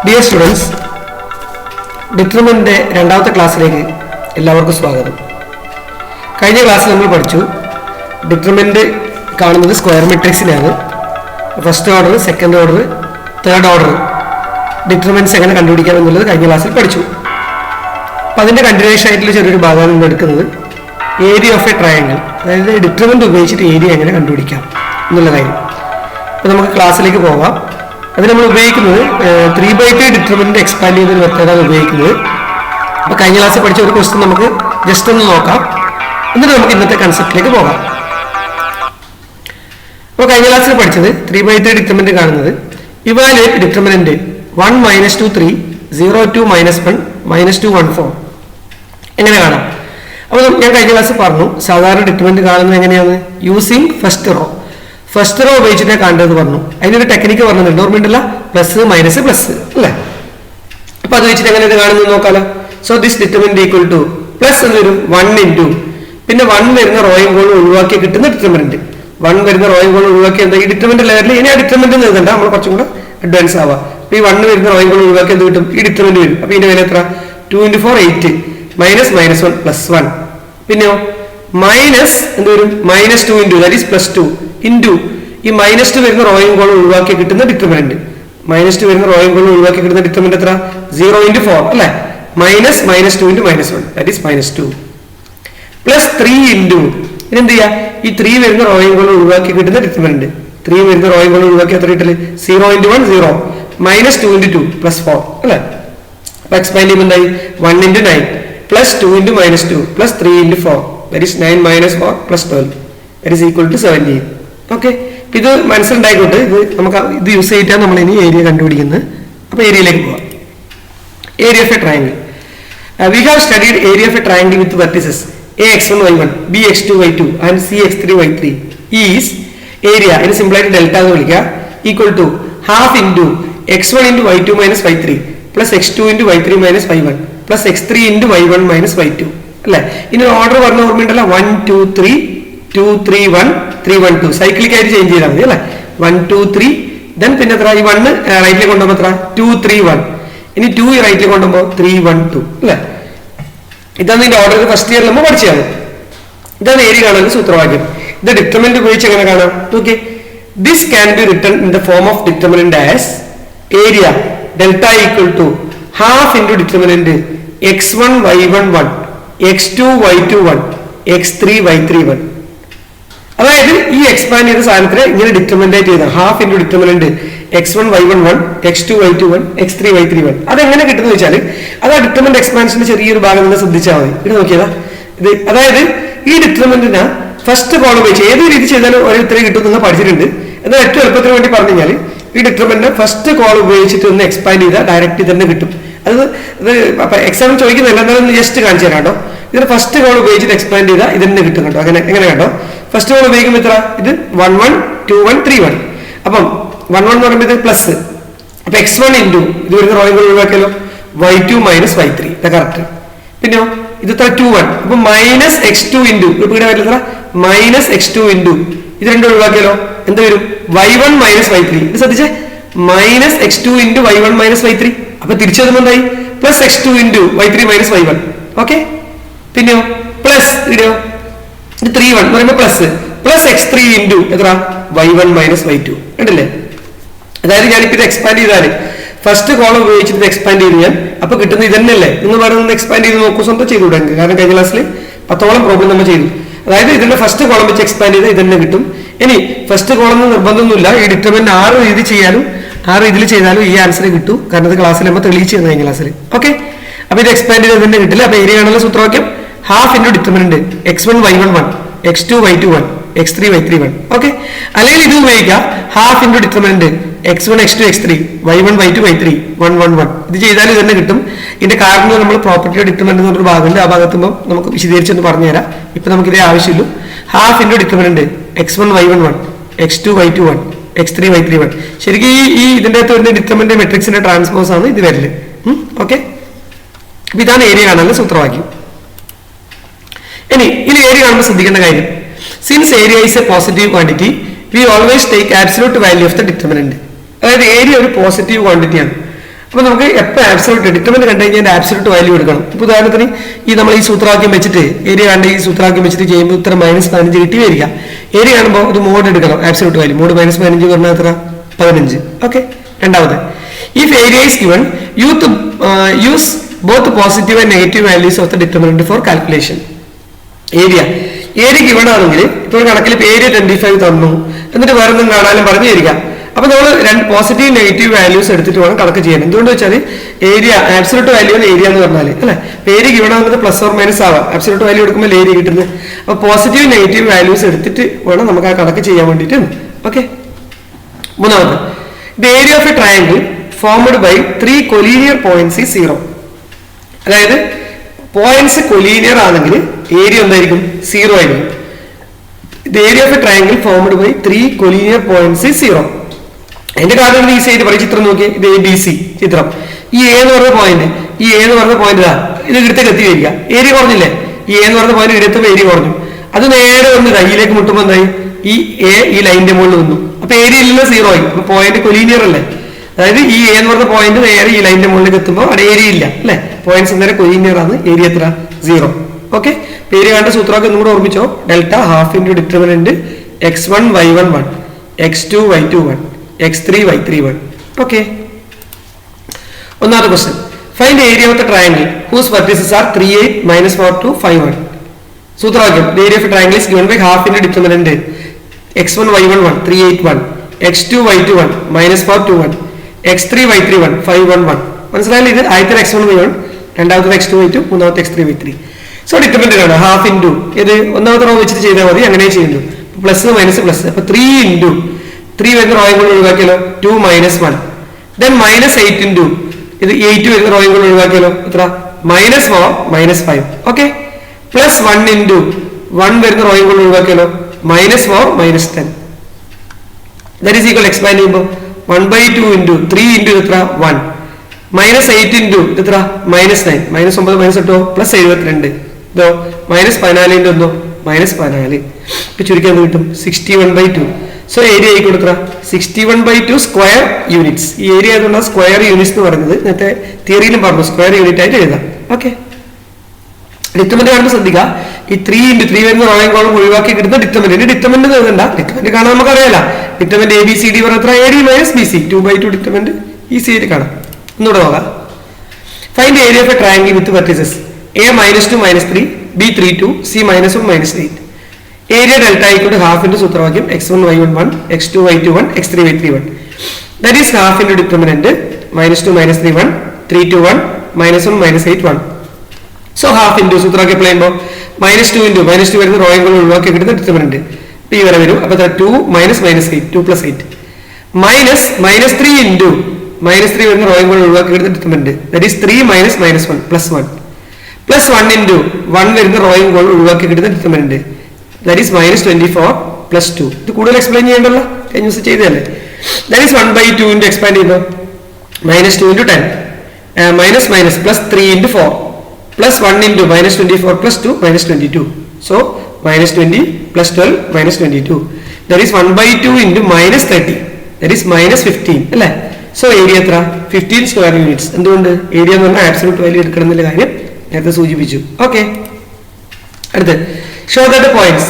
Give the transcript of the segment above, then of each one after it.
Dear students, determinant രണ്ടാമത്തെ ക്ലാസ്സിലേക്ക് എല്ലാവർക്കും സ്വാഗതം. കഴിഞ്ഞ ക്ലാസ്സിൽ നമ്മൾ പഠിച്ചു ഡിറ്റർമിനന്റ് കാണുന്നത് സ്ക്വയർ മെട്രിക്സിലാണ്. First order, second order, third order determinants എങ്ങനെ കണ്ടുപിടിക്കാം എന്നുള്ളത് കഴിഞ്ഞ ക്ലാസ്സിൽ പഠിച്ചു. അപ്പോൾ അതിൻ്റെ കണ്ടിന്യൂഷൻ ആയിട്ടുള്ള ചെറിയൊരു ഭാഗമാണ് നമ്മൾ എടുക്കുന്നത്. ഏരിയ ഓഫ് എ ട്രയാങ്കിൾ, അതായത് ഡിറ്റർമിനന്റ് ഉപയോഗിച്ചിട്ട് ഏരിയ എങ്ങനെ കണ്ടുപിടിക്കാം എന്നുള്ള കാര്യം. അപ്പോൾ നമുക്ക് ക്ലാസ്സിലേക്ക് പോകാം. അത് നമ്മൾ ഉപയോഗിക്കുന്നത് 3/3 ഡിറ്റർമിനന്റ് എക്സ്പാൻഡ് ചെയ്തൊരു മെത്തേഡാണ് ഉപയോഗിക്കുന്നത്. അപ്പോൾ കഴിഞ്ഞ ക്ലാസ്സിൽ പഠിച്ച ഒരു ക്വസ്റ്റ്യൻ നമുക്ക് ജസ്റ്റ് ഒന്ന് നോക്കാം, എന്നിട്ട് നമുക്ക് ഇന്നത്തെ കൺസെപ്റ്റിലേക്ക് പോകാം. അപ്പോൾ കഴിഞ്ഞ ക്ലാസ്സിൽ പഠിച്ചത് 3/3 ഡിറ്റർമിനന്റ് കാണുന്നത് ഇവാലുവേറ്റ് ഡിറ്റർമിനന്റ് 1 - 2 3 0 2 -1 -2 1 4 എങ്ങനെ കാണാം. അപ്പോൾ ഞാൻ കഴിഞ്ഞ ക്ലാസ്സിൽ പറഞ്ഞു സാധാരണ ഡിറ്റർമിനന്റ് കാണുന്നത് എങ്ങനെയാണ്, യൂസിങ് ഫസ്റ്റ് റോ ഉപയോഗിച്ചിട്ടാണ് കാണേണ്ടത് പറഞ്ഞു. അതിനൊരു ടെക്നിക്ക് പറഞ്ഞിട്ടുണ്ട്, ഓർമ്മയുണ്ടല്ല, പ്ലസ് മൈനസ് പ്ലസ് അല്ലേ. അപ്പൊ അത് വെച്ചിട്ട് എങ്ങനെ ഇത് കാണുന്നത് നോക്കാലോ. So this determinant equal to plus എന്ന് വരും 1 ഇൻറ്റു പിന്നെ 1 വരുന്ന റോയും കോളും ഒഴിവാക്കി കിട്ടുന്ന ഡിറ്റർമിനന്റ്. 1 വരുന്ന റോയും കോളും ഒഴിവാക്കി എന്താ ഈ ഡിറ്റർമിനന്റ് ലെവലിൽ ഇനി ആ ഡിറ്റർമിനന്റ് എഴുതണ്ട, നമ്മൾ കുറച്ചും കൂടെ അഡ്വാൻസ് ആവാം. അപ്പൊ ഈ 1 വരുന്ന റോയും കോളും ഒഴിവാക്കി എന്ത് കിട്ടും, ഈ ഡിറ്റർമിനന്റ് വരും. അപ്പൊ ഇതിന്റെ വില എത്ര, 2 × 4 8 -1 +1 പിന്നെയോ മൈനസ് എന്ത് വരും, -2 ഇൻറ്റു ദാറ്റ് ഈസ് +2 ഇൻറ്റു ഈ -2 വരുന്ന റോയും കോളും ഒഴിവാക്കി കിട്ടുന്ന ഡിറ്റർമിനന്റ്. -2 വരുന്ന റോയും കോളും ഒഴിവാക്കി കിട്ടുന്ന ഡിറ്റർമിനന്റ് എത്ര, 0 × 4 അല്ലെ, -2 × -1 ദാറ്റ് ഈസ് -2 +3 ഇൻറ്റു ഇതെന്ത് ചെയ്യാ, ഈ 3 വരുന്ന റോയും കോളും ഒഴിവാക്കി കിട്ടുന്ന ഡിറ്റർമിനന്റ്. 3 വരുന്ന റോയും കോളും ഒഴിവാക്കി എത്ര കിട്ടല്, 0 × 1 0 -2 × 2 +4 അല്ലെ. അപ്പൊ എക്സ്പാൻഡ് ചെയ്യുമ്പോൾ എന്തായി, 1 × 9 +2 × -2 +3 × 4 that is 9 - 4 +12 that is equal to 17. Okay, ഇത് മനസ്സിലുണ്ടായിക്കോട്ടെ. ഇത് നമുക്ക് ഇത് യൂസ് ചെയ്തിട്ടാണ് നമ്മൾ ഇനി ഏരിയ കണ്ടുപിടിക്കുന്നത്. അപ്പൊ ഏരിയയിലേക്ക് പോവാം. Area of a triangle. We have studied area of a triangle with vertices ax1 y1 bx2 y2 and cx3 y3 is area, ഇതിന് സിമ്പിൾ ആയിട്ട് ഡെൽറ്റ എന്ന് വിളിക്കുക, equal to half into x1 × y2 - y3 +x2 × y3 - y1 +x3 × y1 - y2 അല്ലെ. ഇനി order പറഞ്ഞ ഓർമ്മയുണ്ടല്ലോ, 1 2 3 2 3 1 3 1 2 cyclic ആയിട്ട് change ചെയ്താൽ മതി അല്ലെ. 1 2 3 ദെൻ പിന്നെ എത്ര, ഈ 1 റൈറ്റിലേക്ക് കൊണ്ടുപോകുമ്പോൾ എത്ര, 2 3 1 ഇനി 2 ഈ റൈറ്റിലേക്ക് കൊണ്ടുപോകുമ്പോൾ 3 1 2 അല്ലെ. ഇതാണ് ഇതിന്റെ ഓർഡർ. ഫസ്റ്റ് ഇയറിൽ നമ്മൾ പഠിച്ചതാണ്. ഇതാണ് ഏരിയ കാണാനുള്ള സൂത്രവാക്യം. ഇത് ഡിറ്റർമിനന്റ് ഉപയോഗിച്ച് എങ്ങനെ കാണാം നോക്കി. This can be written in the form of determinant as area delta equal to half into determinant x1 y1 1 x2 y2 1 x3 y3 1. അതായത് ഈ എക്സ്പാൻഡ് ചെയ്ത സാധനത്തിന് ഇങ്ങനെ ഡിറ്റർമിനന്റ് ചെയ്ത half into determinant x1 y1 1 x2 y2 1 x3 y3 1. അതെങ്ങനെ കിട്ടുന്ന വെച്ചാൽ അത് ആ ഡിറ്റർമിനന്റ് എക്സ്പാൻഷന്റെ ചെറിയൊരു ഭാഗം നിന്ന് ശ്രദ്ധിച്ചാൽ മതി. ഇത് നോക്കിയതാ, ഇത് അതായത് ഈ ഡിറ്റർമിനന്റിന് ഫസ്റ്റ് കോളം ഉപയോഗിച്ച് ഏത് രീതി ചെയ്താലും ഒരു ഉത്തരം കിട്ടും എന്ന് പഠിച്ചിട്ടുണ്ട്. എന്നാൽ ഏറ്റവും എളുപ്പത്തിന് വേണ്ടി പറഞ്ഞു കഴിഞ്ഞാൽ ഈ ഡിറ്റർമിനന്റ് ഫസ്റ്റ് കോളം ഉപയോഗിച്ചിട്ട് ഒന്ന് എക്സ്പാൻഡ് ചെയ്താൽ ഡയറക്റ്റ് തന്നെ കിട്ടും. അത് എക്സാമിന് ചോദിക്കുന്നില്ല, എന്നാലും ജസ്റ്റ് കാണിച്ചു തരാം കേട്ടോ. ഇതിന് ഫസ്റ്റ് കോൾ ഉപയോഗിച്ചിട്ട് എക്സ്പാൻഡ് ചെയ്താൽ ഇതിന് കിട്ടും കേട്ടോ. അങ്ങനെ എങ്ങനെ കേട്ടോ, ഫസ്റ്റ് കോൾ ഉപയോഗിക്കുമ്പോൾ എത്ര, ഇത് 1 1 2 1 3 1. അപ്പം 1 1 എന്ന് പറയുമ്പോൾ ഇത് പ്ലസ്, അപ്പൊ x1 ഇൻറ്റു ഇത് വരുന്ന റോയും കൂടെ ഒഴിവാക്കിയല്ലോ, y2 - y3 ഇത് കറക്റ്റ്. പിന്നെയോ ഇത് എത്ര 2 1, അപ്പൊ -x2 ഇൻറ്റു ഇപ്പൊ ഇവിടെ വരുന്ന -x2 ഇൻറ്റു ഇത് രണ്ടും ഒഴിവാക്കിയല്ലോ, എന്ത് വരും, y1 - y3. ഇത് ശ്രദ്ധിച്ചേ, -x2 ഇൻറ്റു y1 - y3. അപ്പൊ തിരിച്ചെഴുതുമ്പോൾ എന്തായി, +x2 into y3 - y1. Okay, പിന്നെയോ പ്ലസ് ഇവിടെയോ ഇത് 3 1 എന്ന് പറയുമ്പോൾ പ്ലസ് x3 ഇൻറ്റു എത്ര, y1 - y2 ഉണ്ടല്ലേ. അതായത് ഞാനിപ്പോ ഇത് എക്സ്പാൻഡ് ചെയ്താല് ഫസ്റ്റ് കോളം ഉപയോഗിച്ചിട്ട് എക്സ്പാൻഡ് ചെയ്ത് ഞാൻ അപ്പൊ കിട്ടുന്നത് ഇത് തന്നെയല്ലേ എന്ന് പറയുന്നത് എക്സ്പാൻഡ് ചെയ്ത് നോക്കൂ, സ്വന്തം ചെയ്തുകൂടെ. കാരണം കഴിഞ്ഞ ക്ലാസ്സിൽ 10ഓളം പ്രോബ്ലം നമ്മൾ ചെയ്തു. അതായത് ഇതിന്റെ ഫസ്റ്റ് കോളം വെച്ച് എക്സ്പാൻഡ് ചെയ്താൽ ഇത് തന്നെ കിട്ടും. ഇനി ഫസ്റ്റ് കോളം നിർബന്ധമൊന്നുമില്ല, ഈ ഡിറ്റർമിനന്റ് 6 രീതി ചെയ്യാനും 6 രീതിയിൽ ചെയ്താലും ഈ ആൻസർ കിട്ടും. കാരണം ഇത് ക്ലാസ്സിൽ നമ്മൾ തെളിയിച്ചു കഴിഞ്ഞ ക്ലാസ്സിൽ. ഓക്കെ, അപ്പൊ ഇത് എക്സ്പാൻഡ് ചെയ്ത് തന്നെ കിട്ടില്ല. അപ്പൊ ഏരിയ കാണുന്ന സൂത്രവാക്യം half into determinant x1 y1 1 x2 y2 1 x3 y3 1. Okay, അല്ലെങ്കിൽ ഇത് ഉപയോഗിക്കാം, half into determinant x1 x2 x3 y1 y2 y3 1 1 1. ഇത് ചെയ്താലും ഇത് തന്നെ കിട്ടും. ഇതിന്റെ കാരണം നമ്മൾ പ്രോപ്പർട്ടി ഡിറ്റർമിനന്റ് എന്നൊരു ഭാഗമുണ്ട്, ആ ഭാഗത്തുമ്പോൾ നമുക്ക് വിശദീകരിച്ചൊന്ന് പറഞ്ഞുതരാം. ഇപ്പൊ നമുക്ക് ഇതേ ആവശ്യമില്ലു. Half into determinant x1 y1 1 x2 y2 1 x3 y3 1. ശരിക്കും ഈ ഇതിന്റെ അകത്ത് വരുന്ന ഡിറ്റർമിനന്റ് മെട്രിക്സിന്റെ ട്രാൻസ്പോസ് ആണ് ഇത് വരല്. ഓക്കെ, അപ്പൊ ഇതാണ് ഏരിയ കാണാനുള്ള സൂത്രവാക്യം. ഇനി ഏരിയ കാണുമ്പോൾ ശ്രദ്ധിക്കേണ്ട കാര്യം, since area is A positive quantity we always take absolute value of the determinant. അതായത് ഏരിയ ഒരു പോസിറ്റീവ് ക്വാണ്ടിറ്റിയാണ്. അപ്പൊ നമുക്ക് എപ്പോൾ ആബ്സലൂട്ട് ഡിറ്റർമിനന്റ് കണ്ടു കഴിഞ്ഞാൽ ആബ്സലൂട്ട് വാല്യൂ എടുക്കണം. ഇപ്പൊ ഉദാഹരണത്തിന് നമ്മൾ ഈ സൂത്രവാക്യം വെച്ചിട്ട് ഏരിയ കണ്ട് ഈ സൂത്രവാക്യം വെച്ചിട്ട് ചെയ്യുമ്പോൾ ഉത്തരം -15 കിട്ടി വരിക. ഏരിയ കാണുമ്പോൾ ഒരു മോഡ് എടുക്കണം. ആബ്സലൂട്ട് വാല്യൂ മോഡ് -15 പറഞ്ഞാൽ എത്ര? 15. ഓക്കെ. രണ്ടാമത്, if area is given use both positive and negative values of the determinant for calculation. Area given ആണെങ്കിൽ ഇപ്പോൾ കണക്കിൽ ഏരിയ 25 തന്നു, എന്നിട്ട് വേറെ ഒന്നും കാണാനും പറഞ്ഞു തരിക. അപ്പൊ നമ്മൾ രണ്ട് പോസിറ്റീവ് നെഗറ്റീവ് വാല്യൂസ് എടുത്തിട്ട് വേണം കണക്ക് ചെയ്യാൻ. എന്തുകൊണ്ട് വെച്ചാൽ ഏരിയ ആബ്സലൂട്ട് വാല്യൂ ഏരിയ എന്ന് പറഞ്ഞാൽ അല്ലെ, ഏരിയ ഗിവൺ ആകുന്നത് പ്ലസ് ഓർ മൈനസ് ആവാം. ആബ്സലൂട്ട് വാല്യൂ എടുക്കുമ്പോൾ ഏരിയ കിട്ടുന്നത്. അപ്പൊ പോസിറ്റീവ് നെഗറ്റീവ് വാല്യൂസ് എടുത്തിട്ട് വേണം നമുക്ക് ആ കണക്ക് ചെയ്യാൻ വേണ്ടിയിട്ട്. ഓക്കെ. മൂന്നാമത്, the area of a triangle formed by 3 collinear points is 0. അതായത് പോയിന്റ്സ് കൊലീനിയർ ആണെങ്കിൽ ഏരിയ എന്തായിരിക്കും? 0 ആയിരിക്കും. The area of a triangle formed by 3 collinear points is 0. അതിന്റെ കാരണം ഈസി ആയിട്ട് പറയും. ചിത്രം നോക്കിയേ, ഇത് ABC ചിത്രം. ഈ A എന്ന് പറഞ്ഞ പോയിന്റ്, ഇതാ, ഇത് ഇടത്തേക്ക് എത്തി വരിക. ഏരിയ കുറഞ്ഞില്ലേ? ഈ A എന്ന് പറഞ്ഞ പോയിന്റ് ഇടത്തുമ്പോൾ ഏരിയ കുറഞ്ഞു. അത് നേരെ വന്ന് കയ്യിലേക്ക് മുട്ടുമ്പോൾ എന്തായി? ഈ A ഈ ലൈനിന്റെ മുകളിൽ വന്നു. അപ്പൊ ഏരിയ ഇല്ല, 0 ആയി. അപ്പൊ പോയിന്റ് കൊലീനിയർ അല്ലേ? അതായത് ഈ A എന്ന് പറഞ്ഞ പോയിന്റ് നേരെ ഈ ലൈനിന്റെ മുകളിലേക്ക് എത്തുമ്പോൾ അവിടെ ഏരിയ ഇല്ല അല്ലെ? പോയിന്റ്സ് നേരെ കൊലീനിയർ ആണ്. ഏരിയ എത്ര? 0. ഓക്കെ. ഏരിയ കണ്ട സൂത്രമൊക്കെ ഒന്നുകൂടെ ഓർമ്മിച്ചോ. Delta half into determinant x1 y1 1 x2 y2 1 x3 y3 1. Okay. ഒന്നാമത്തെ question, find area of the triangle whose vertices are 3 8 -4 2 5 1. സൂത്രവാക്യം, the area of a triangle is given by half into determinant x1 y1 1 3 8 1 x2 y2 1 -4 2 1 x3 y3 1 5 1 1. മനസ്സിലായാലും ഇത് ആദ്യത്തെ x1 y1, രണ്ടാമത്തെ x2 y2, മൂന്നാമത്തെ x3 y3. So determinant ആണ് half into ഇത് ഒന്നാമത്തെ raw വെച്ചിട്ട് ചെയ്താൽ മതി. അങ്ങനെ ചെയ്യുന്നു. Plus minus plus. അപ്പൊ 3 ഇൻറ്റു 3 വരുന്ന റോയും കൂടെ ഒഴിവാക്കിയാലോ 2 -1. ദെൻ -8 ഇൻറ്റു ഇത് 8 വരുന്ന റോയും കൂടെ ഒഴിവാക്കിയാലോ എത്ര? -4 -5. ഓക്കെ. പ്ലസ് 1 ഇൻറ്റു 1 വരുന്ന റോയും കൂടെ ഒഴിവാക്കിയാലോ -4 -10. ദാറ്റ് ഈസ് ഈക്വൽ എക്സ്പാൻഡ് ചെയ്യുമ്പോൾ 1/2 ഇൻറ്റു 3 ഇൻറ്റു എത്ര? 1 -8 ഇൻറ്റു എത്ര? -9 -9 -8 പ്ലസ് 72. ഇതോ -14 ഇൻറ്റു എന്തോ? -14. ഇപ്പൊ ചുരുക്കാൻ കിട്ടും 61/2. സോ ഏരിയ ആയിക്കോട്ടെ എത്ര? 61/2 സ്ക്വയർ യൂണിറ്റ്സ്. ഈ ഏരിയ ആയതുകൊണ്ട് സ്ക്വയർ യൂണിറ്റ്സ് എന്ന് പറയുന്നത് നേരത്തെ തിയറിയിലും പറഞ്ഞു, സ്ക്വയർ യൂണിറ്റ് ആയിട്ട് എഴുതാം. ഓക്കെ. ഡിറ്റർമിനന്റ് കാണുമ്പോൾ ശ്രദ്ധിക്കുക, ഈ 3 ഇൻറ്റു 3 വരുന്ന റോയും കോളം ഒഴിവാക്കി കിട്ടുന്ന ഡിറ്റർമിനന്റ് എഴുതണ്ട. ഡിറ്റർമിനന്റ് കാണാൻ നമുക്ക് അറിയാലോ. ഡിറ്റർമിനന്റ് ABCD പറഞ്ഞ എത്ര? AD - BC 2/2 ഡിറ്റർമിനന്റ് ഈസി ആയിട്ട് കാണാം. ഒന്നുകൂടെ നോക്കാം. Find area of a triangle with vertices A -2 -3 B 3 2 C -1 -8. Area delta equal to half into സൂത്രവാക്യം x1 y1 1 x2 y2 1 x3 y3 1. That is half into determinant -2 -3 1 3 2 1 -1 -8 1. So half into സൂത്രവാക്യം apply ചെയ്യുമ്പോൾ -2 into -2 വരുന്ന റോയും കൂടെ ഒഴിവാക്കി കിട്ടുന്ന determinant P വരെ വരും. അപ്പൊ 2 -8 2 + 8 -3 ഇൻറ്റു -3 വരുന്ന റോയും കൂടെ ഒഴിവാക്കി കിട്ടുന്ന ഡിറ്റർമിനന്റ് ദാറ്റ് ഈസ് 3 -1 +1 +1 ഇൻറ്റു 1 വരുന്ന റോയും കൂടെ ഒഴിവാക്കി കിട്ടുന്ന ഡിറ്റർമിനന്റ് ദാറ്റ് ഈസ് -24 + 2. ഇത് കൂടുതൽ എക്സ്പ്ലെയിൻ ചെയ്യേണ്ടല്ലോ, കഴിഞ്ഞ ദിവസം ചെയ്തതല്ലേ. ദാറ്റ് ഈസ് 1/2 ഇൻറ്റു എക്സ്പാൻഡ് ചെയ്യുമ്പോൾ -2 into 10 -3 into 4 +1 into -24 + 2 -22. So -20 + 12 -22. That is 1/2 into -30 that is -15 അല്ലേ. സോ ഏരിയ എത്ര? 15 സ്ക്വയർ യൂണിറ്റ്സ്. എന്തുകൊണ്ട്? ഏരിയ എന്ന് പറഞ്ഞാൽ ആബ്സലൂട്ട് വാല്യൂ എടുക്കണം എന്നുള്ള കാര്യം നേരത്തെ സൂചിപ്പിച്ചു. ഓക്കെ. അടുത്ത്, show that the points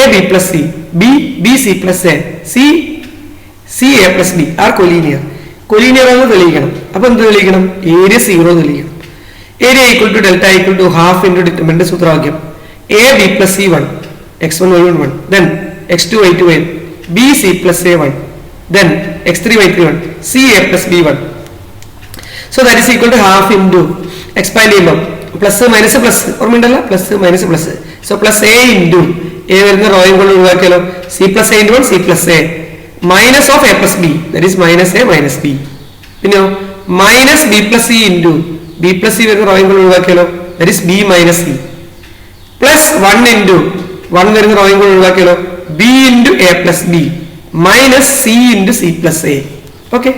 A B + C B B C + A C A + B are collinear. Collinear ആണെന്ന് തെളിയിക്കണം. അപ്പൊ എന്ത് തെളിയിക്കണം? ഏരിയ 0 തെളിയിക്കണം. Area equal to delta equal to half into determinant സൂത്രവാക്യം A B + C 1 x1 y1 1 then x2 y2 1 B C + A 1 then x3 y3 1 C A + B 1. So that is equal to half into expand ചെയ്യുമ്പോൾ plus minus plus ഓർമ്മയുണ്ടല്ലോ, plus minus plus. So plus A into A വരുന്ന റോയും കൊണ്ട് ഒഴിവാക്കിയാലോ C + A × 1 C + A minus of A + B that is -A - B. പിന്നെയോ minus B + C into B + C വരുന്ന റോയും കൊണ്ട് ഒഴിവാക്കിയാലോ that is B - C plus 1 into 1 വരുന്ന റോയും കൊണ്ട് ഒഴിവാക്കിയാലോ B into A + B minus C into C + A. Okay.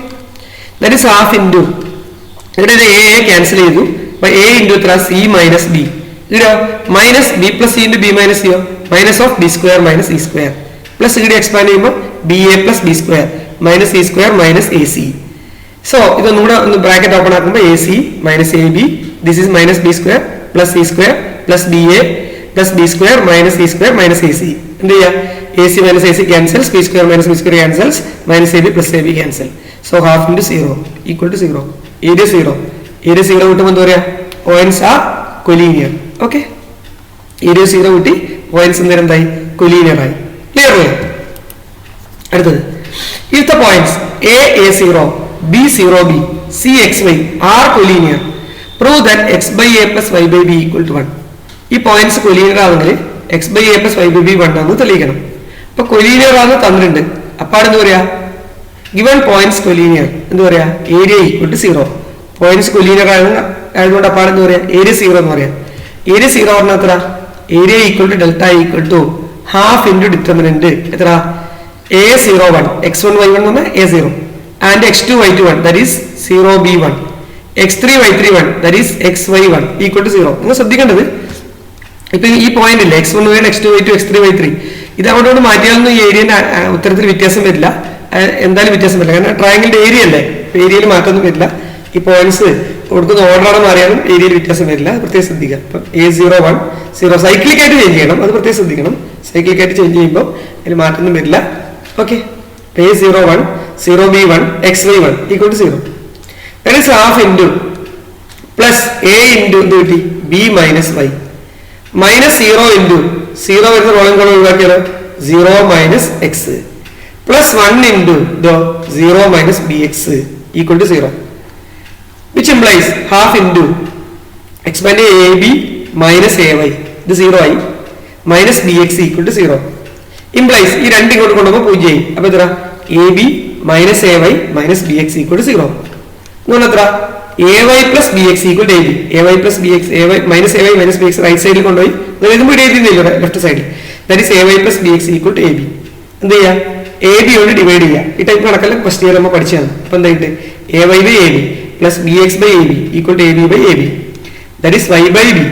That is half into ഇവിടെ A ക്യാൻസൽ ചെയ്തു. A ഇൻറ്റു എത്ര? C - B. ഇവിടെ minus B + C into B - C minus of B² - C² plus ഇവിടെ expand ചെയ്യുമ്പോൾ BA + B² - C² - AC. So ഇതൊന്നും കൂടെ ഒന്ന് bracket open ആക്കുമ്പോൾ A C minus A B, this is minus B square plus C square plus B A plus B square minus C square minus A C. എന്ത് ചെയ്യാം? A C minus A C cancels, B square minus B square cancels, minus A B plus A B cancel. So half into 0 equal to 0. Area 0. Area 0 കിട്ടുമ്പോൾ എന്താ പറയാ? Points are collinear. Okay, area 0 കിട്ടി, points നേരം എന്തായി? Collinear ആയി. Clear അല്ലേ? അടുത്തത്, if the points a0, b0b, c(xy) are collinear, prove that x by a plus y by b equal to 1. ഈ പോയിന്റ്സ് കൊലീനിയർ ആണെങ്കിൽ x by a plus y by b 1 ആണെന്ന് തെളിയിക്കണം. അപ്പൊ കൊലീനിയർ ആണെന്ന് തന്നിട്ടുണ്ട്. അപ്പാട് എന്താ പറയാ? ഗിവൺ പോയിന്റ്സ് കൊലീനിയർ എന്താ പറയാ? Area equal to 0. Points collinear ആയതുകൊണ്ട് അപ്പാട് എന്താ പറയാ? ഏരിയ 0 എന്ന് പറയാം. ഏരിയ 0 പറഞ്ഞാൽ എത്ര? Area equal to delta equal to half into determinant എത്ര? a01, x1 y1 എന്ന് പറഞ്ഞാൽ a0 and x2 y2 1 that is 0b1, x3 y3 1 that is xy1 equal to 0. നിങ്ങൾ ശ്രദ്ധിക്കേണ്ടത്, ഇപ്പൊ ഈ പോയിന്റ് ഇല്ലേ x1 y1 x2 y2 x3 y3, ഇത് അങ്ങോട്ട് മാറ്റിയാലൊന്നും ഈ ഏരിയന്റെ ഉത്തരത്തിൽ വ്യത്യാസം വരില്ല. എന്തായാലും വ്യത്യാസം വരില്ല, കാരണം ട്രയാങ്കിളിന്റെ ഏരിയ അല്ലേ, ഏരിയയിൽ മാറ്റമൊന്നും വരില്ല. ഈ പോയിന്റ്സ് കൊടുക്കുന്ന ഓർഡറാണ് മാറിയാലും ഏരിയയിൽ വ്യത്യാസം വരില്ല. പ്രത്യേകം ശ്രദ്ധിക്കുക. ഇപ്പൊ a01 0 സൈക്ലിക്കായിട്ട് ചേഞ്ച് ചെയ്യണം, അത് പ്രത്യേകം ശ്രദ്ധിക്കണം. സൈക്ലിക്കായിട്ട് ചേഞ്ച് ചെയ്യുമ്പോൾ അതിൽ മാറ്റമൊന്നും വരില്ല. Okay, a01, 0b1, xy1 equal to 0. That is half into plus a into b minus y minus 0 into 0 വരുന്ന rolling column ഒഴിവാക്കിയാലോ 0 minus x plus 1 into the 0 minus bx equal to 0, which implies half into expand ab minus ay, ഇത് 0 ആയി, minus bx equal to 0. Implies ഈ രണ്ട് ഇങ്ങോട്ട് കൊണ്ടുപോകുമ്പോൾ 0 ആയി. അപ്പൊ എത്ര? A B minus A Y minus B X equal to 0 എന്ന് പറഞ്ഞാൽ എത്ര? A Y plus B X equal to A B. A Y plus B X, A Y minus A Y minus B X right സൈഡിൽ കൊണ്ടുപോയി എഴുതുമ്പോൾ ഇവിടെ എഴുതിയില്ല, left സൈഡിൽ. That is A Y plus B X equal to A B. എന്ത് ചെയ്യാം? A B കൊണ്ട് divide ചെയ്യാം. ഈ ടൈപ്പ് കണക്കെല്ലാം ഫസ്റ്റ് ഇയർ നമ്മൾ പഠിച്ചതാണ്. അപ്പൊ എന്തായിട്ട്? A Y by A B plus B X by A B equal to A B by A B. That is Y by B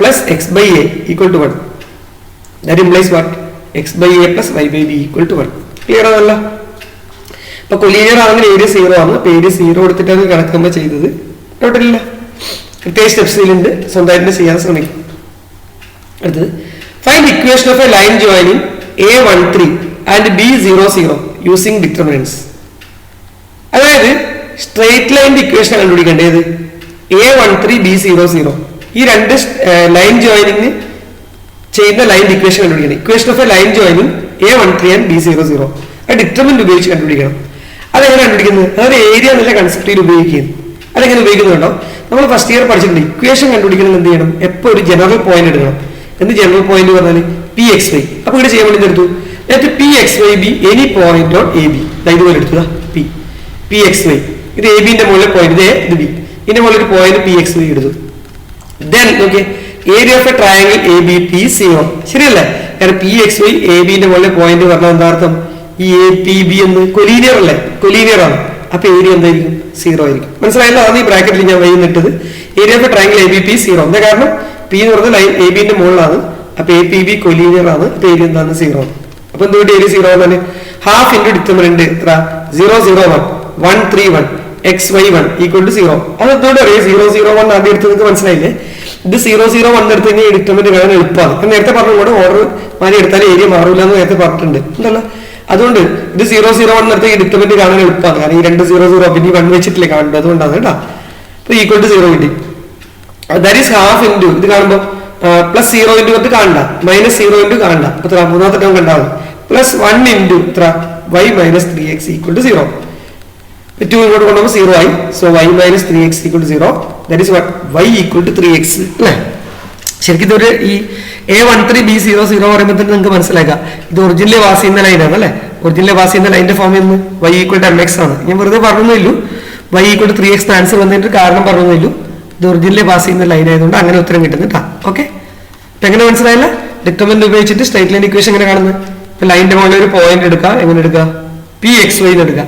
plus X by A equal to 1. That implies what? x by a plus y by b equal to 1. Clear ആണല്ലോ? അപ്പൊ collinear ആണെങ്കിൽ area 0 ആണ്. അപ്പൊ area 0 കൊടുത്തിട്ടാണ് കണക്കുമ്പോൾ ചെയ്തത്. ഡൗട്ടില്ല, കൃത്യ സ്റ്റെപ്സിലുണ്ട്, സ്വന്തമായിട്ട് ചെയ്യാൻ ശ്രമിക്കും. അടുത്തത്, find equation of A line joining a13 and b00 using determinants. അതായത് സ്ട്രേറ്റ് ലൈനിന്റെ ഇക്വേഷൻ കണ്ടുപിടിക്കേണ്ടത് a13 b00. ഈ രണ്ട് ലൈൻ ജോയിനിങ് ചെയ്യുന്ന ലൈൻ ഇക്വേഷൻ കണ്ടുപിടിക്കണം. Equation of A line joining a13 and b00 ആ ഡിറ്റർമിനന്റ് ഉപയോഗിച്ച് കണ്ടുപിടിക്കണം. അതെങ്ങനെ കണ്ടുപിടിക്കുന്നത്? അതൊരു ഏരിയ എന്നുള്ള കൺസെപ്റ്റിൽ ഉപയോഗിക്കുന്നു. അതെങ്ങനെ ഉപയോഗിക്കുന്നുണ്ടോ? നമ്മൾ ഫസ്റ്റ് ഇയർ പഠിച്ചിട്ടുണ്ട്. ഇക്വേഷൻ കണ്ടുപിടിക്കുന്നത് എന്ത് ചെയ്യണം? എപ്പോൾ ഒരു ജനറൽ പോയിന്റ് എടുക്കണം. എന്ത് ജനറൽ പോയിന്റ് പറഞ്ഞാൽ പി എക്സ് വൈ. അപ്പൊ ഇവിടെ ചെയ്യാൻ വേണ്ടി എടുത്തു P X Y be any point on A B. ഇതുപോലെ എടുക്കുക, പി എക്സ് വൈ. ഇത് എ ബിന്റെ മുകളിലെ പോയിന്റ്, ഇത് ബി. ഇതിന്റെ മുകളിൽ ഒരു പോയിന്റ് പി എക്സ് വൈ എടുത്തു. Then okay, area of a triangle A B P 0. ശരിയല്ലേ? കാരണം പി എക്സ് വൈ എ ബിന്റെ മുകളിലെ പോയിന്റ് പറഞ്ഞാൽ എന്താ അർത്ഥം? ഈ എ പി ബി എന്ന് കൊലീനിയർ അല്ലേ? കൊലീനിയർ ആണ്. അപ്പൊ ഏരിയ എന്തായിരിക്കും? 0 ആയിരിക്കും. മനസ്സിലായല്ലോ? അതാണ് ഈ ബ്രാക്കറ്റിൽ ഞാൻ വൈകുന്നിട്ടത്. Area of a triangle A B P 0. എന്താ കാരണം? പി എന്ന് പറഞ്ഞ ലൈൻ എ ബിന്റെ മുകളിലാണ്. അപ്പൊ എ പി ബി കൊലീനിയർ ആണ്. അപ്പൊ ഏരിയ എന്താണ്? 0. അപ്പൊ എന്തുകൊണ്ട് ഏരിയ 0 ആണ്? ഹാഫ് ഇൻറ്റു ഡിറ്റർമിനന്റ് എത്ര? 001 131 xy1 ഈക്വൽ ടു 0. അത് എന്തുകൊണ്ട് അറിയാം? 001 ആദ്യം എടുത്തത് മനസ്സിലായില്ലേ? ഇത് 001 എടുത്ത് കഴിഞ്ഞാൽ ഡിറ്റർമിനന്റ് കാണാൻ എളുപ്പമാണ്. അപ്പൊ നേരത്തെ പറഞ്ഞ കൂടെ ഓർഡർ മാറി എടുത്താൽ ഏരിയ മാറില്ല എന്ന് നേരത്തെ പറഞ്ഞിട്ടുണ്ട്. എന്തല്ല, അതുകൊണ്ട് ഇത് 001 എടുത്ത് ഈ ഡിറ്റർമിനന്റ് കാണാൻ എളുപ്പമാണ്. കാരണം ഈ 2 0 പിന്നെ 1 വെച്ചിട്ടില്ലേ കാണുന്നത്, അതുകൊണ്ടാണ് കേട്ടോ. അപ്പൊ ഈക്വൽ ടു 0 കിട്ടി. ദാറ്റ് ഈസ് ഹാഫ് ഇൻറ്റു ഇത് കാണുമ്പോൾ പ്ലസ് 0 ഇൻറ്റു കൊണ്ട് കാണണ്ട, മൈനസ് 0 ഇൻറ്റു കാണണ്ട. അപ്പൊ എത്ര? മൂന്നാമത്തെ ടേം കണ്ടാൽ പ്ലസ് 1 ഇൻറ്റു എത്ര? y minus 3x equal to 0. 2 ഇങ്ങോട്ട് കൊണ്ടുപോകുമ്പോൾ 0 ആയി. So y minus 3x equal to 0. That is what? y equal to 3x അല്ലേ? ശരിക്കും ഇതൊരു ഈ a13 b00 പറയുമ്പോൾ തന്നെ നിങ്ങൾക്ക് മനസ്സിലാക്കാം ഇത് ഒറിജിനലി വാസ് ചെയ്യുന്ന ലൈനാണ് അല്ലേ? ഒറിജിനലി വാസ് ചെയ്യുന്ന ലൈനിന്റെ ഫോം എന്ന് y ഈക്വൽ ടു mx ആണ്. ഞാൻ വെറുതെ പറഞ്ഞില്ലു y equal to 3x answer വന്നിട്ട് കാരണം പറഞ്ഞില്ലു. ഇത് ഒറിജിനലി പാസ് ചെയ്യുന്ന ലൈൻ ആയതുകൊണ്ട് അങ്ങനെ ഉത്തരം കിട്ടുന്നുട്ടാ. ഓക്കെ, ഇപ്പൊ എങ്ങനെ മനസ്സിലായില്ല? ഡിറ്റർമിനന്റ് ഉപയോഗിച്ചിട്ട് സ്ട്രൈറ്റ് ലൈൻ ഇക്വേഷൻ എങ്ങനെ കാണുന്നത്? ഇപ്പൊ ലൈനിന്റെ മുകളിൽ ഒരു പോയിന്റ് എടുക്കുക. എങ്ങനെ എടുക്കുക? പി എക്സ് വൈ എടുക്കുക.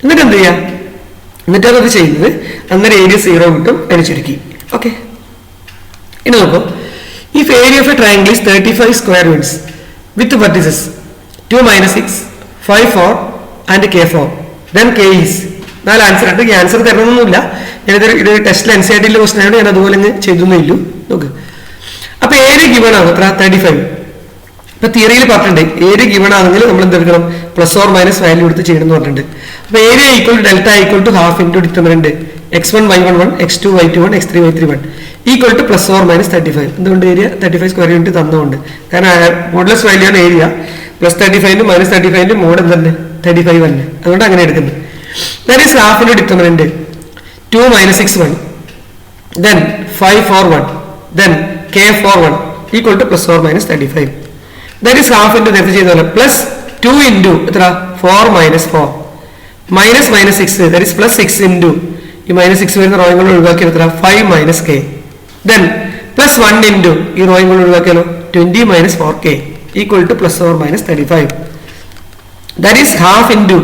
എന്നിട്ട് എന്ത് ചെയ്യാം? എന്നിട്ട് അത് ചെയ്യുന്നത് അന്നേരം ഏരിയ 0 കിട്ടും. അതിന് ചുരുക്കി. ഓക്കെ, ഇനി നോക്കൂ. If area of a triangle is 35 square units with vertices 2 minus 6, 5, 4 and k4, then k is 4 answer ഉണ്ട്. ഈ ആൻസർ തരണമെന്നൊന്നുമില്ല, ഇത് ടെസ്റ്റിൽ NCERT ക്വസ്റ്റൻ ആയതുകൊണ്ട് ഞാൻ അതുപോലെ ചെയ്തൊന്നേ ഇല്ലു. നോക്ക്, അപ്പൊ ഏരിയ ഗിവൺ ആണ് എത്ര 35. ഇപ്പൊ തിയറിയിൽ പറഞ്ഞിട്ടുണ്ട് ഏരിയ ഗിവൺ ആണെങ്കിൽ നമ്മൾ എന്തെടുക്കണം, പ്ലസ് ഓർ മൈനസ് വാല്യൂ എടുത്ത് ചെയ്യണം എന്ന് പറഞ്ഞിട്ടുണ്ട്. അപ്പൊ area equal to delta equal to half into determinant x1 y11 x2 y21 x3 y31 equal to plus or minus 35. എന്തുകൊണ്ട് ഏരിയ 35 സ്ക്വയർ യൂണിറ്റ് തന്നുകൊണ്ട്, കാരണം മോഡുലസ് വാല്യൂ ആണ് ഏരിയ, പ്ലസ് 35 മൈനസ് 35 മോഡ് എന്താണ് 35 തന്നെ, അതുകൊണ്ട് അങ്ങനെ എടുക്കുന്നത്. That is half into determinant 2 minus 6 1 then 5 4 1 then k 4 1 equal to plus or minus 35. That is half into നേരത്തെ ചെയ്ത പോലെ plus 2 into എത്ര 4 minus 4 minus minus 6 that is plus 6 into ഈ minus 6 വരുന്ന റോയും കൊണ്ട് ഒഴിവാക്കിയാൽ എത്ര 5 minus k then plus 1 into ഈ റോയും കൊണ്ട് ഒഴിവാക്കിയാലോ 20 minus 4k equal to plus or minus 35. That is half into